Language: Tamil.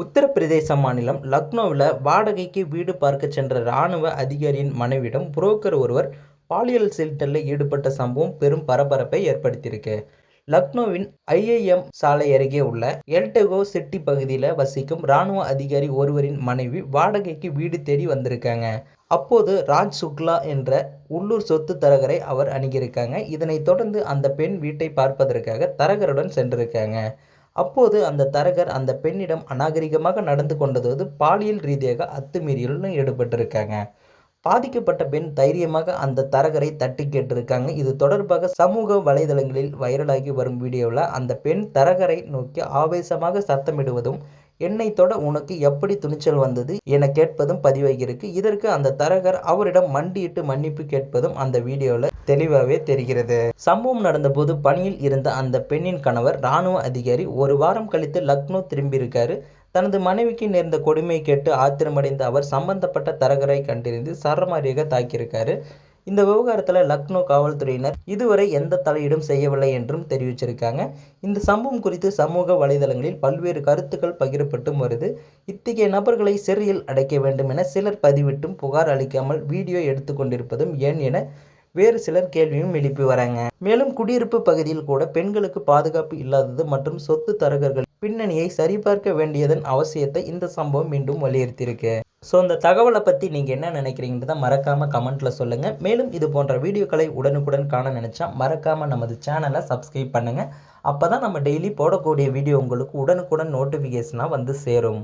உத்தரப்பிரதேச மாநிலம் லக்னோவில் வாடகைக்கு வீடு பார்க்க சென்ற இராணுவ அதிகாரியின் மனைவியிடம் புரோக்கர் ஒருவர் பாலியல் சீண்டலில் ஈடுபட்ட சம்பவம் பெரும் பரபரப்பை ஏற்படுத்தியிருக்கு. லக்னோவின் IIM சாலை அருகே உள்ள எல்டெகோ சிட்டி பகுதியில் வசிக்கும் இராணுவ அதிகாரி ஒருவரின் மனைவி வாடகைக்கு வீடு தேடி வந்திருக்காங்க. அப்போது ராஜ் சுக்லா என்ற உள்ளூர் சொத்து தரகரை அவர் அணுகியிருக்காங்க. இதனைத் தொடர்ந்து அந்த பெண் வீட்டை பார்ப்பதற்காக தரகருடன் சென்றிருக்காங்க. அப்போது அந்த தரகர் அந்த பெண்ணிடம் அநாகரிகமாக நடந்து கொண்டதோடு பாலியல் ரீதியாக அத்துமீறலிலும் ஈடுபட்டிருக்காங்க. பாதிக்கப்பட்ட பெண் தைரியமாக அந்த தரகரை தட்டி கேட்டிருக்காங்க. இது தொடர்பாக சமூக வலைதளங்களில் வைரலாகி வரும் வீடியோவில் அந்த பெண் தரகரை நோக்கி ஆவேசமாக சத்தமிடுவதும், என்னை தொட உனக்கு எப்படி துணிச்சல் வந்தது என கேட்பதும் பதிவாகியிருக்கு. இதற்கு அந்த தரகர் அவரிடம் மண்டியிட்டு மன்னிப்பு கேட்பதும் அந்த வீடியோவில் தெளிவாகவே தெரிகிறது. சம்பவம் நடந்தபோது பணியில் இருந்த அந்த பெண்ணின் கணவர் இராணுவ அதிகாரி ஒரு வாரம் கழித்து லக்னோ திரும்பியிருக்காரு. தனது மனைவிக்கு நேர்ந்த கொடுமை கேட்டு ஆத்திரமடைந்த அவர் சம்பந்தப்பட்ட தரகரை கண்டறிந்து சரமாரியாக தாக்கியிருக்காரு. இந்த விவகாரத்தில் லக்னோ காவல்துறையினர் இதுவரை எந்த தலையீடும் செய்யவில்லை என்றும் தெரிவிச்சிருக்காங்க. இந்த சம்பவம் குறித்து சமூக வலைதளங்களில் பல்வேறு கருத்துக்கள் பகிரப்பட்டும் வருது. இத்தகைய நபர்களை சிறையில் அடைக்க வேண்டும் என சிலர் பதிவிட்டும் புகார் அளிக்காமல் வீடியோ எடுத்து கொண்டிருப்பதும் ஏன் என வேறு சிலர் கேள்வியும் எழுப்பி வராங்க. மேலும் குடியிருப்பு பகுதியில் கூட பெண்களுக்கு பாதுகாப்பு இல்லாதது மற்றும் சொத்து தரகர்கள் பின்னணியை சரிபார்க்க வேண்டியதன் அவசியத்தை இந்த சம்பவம் மீண்டும் வலியுறுத்தியிருக்கு. இந்த தகவலை பற்றி நீங்கள் என்ன நினைக்கிறீங்கன்றதை மறக்காமல் கமெண்ட்டில் சொல்லுங்கள். மேலும் இது போன்ற வீடியோக்களை உடனுக்குடன் காண நினச்சா மறக்காமல் நமது சேனலை சப்ஸ்கிரைப் பண்ணுங்கள். அப்போ தான் நம்ம டெய்லி போடக்கூடிய வீடியோ உங்களுக்கு உடனுக்குடன் நோட்டிஃபிகேஷனாக வந்து சேரும்.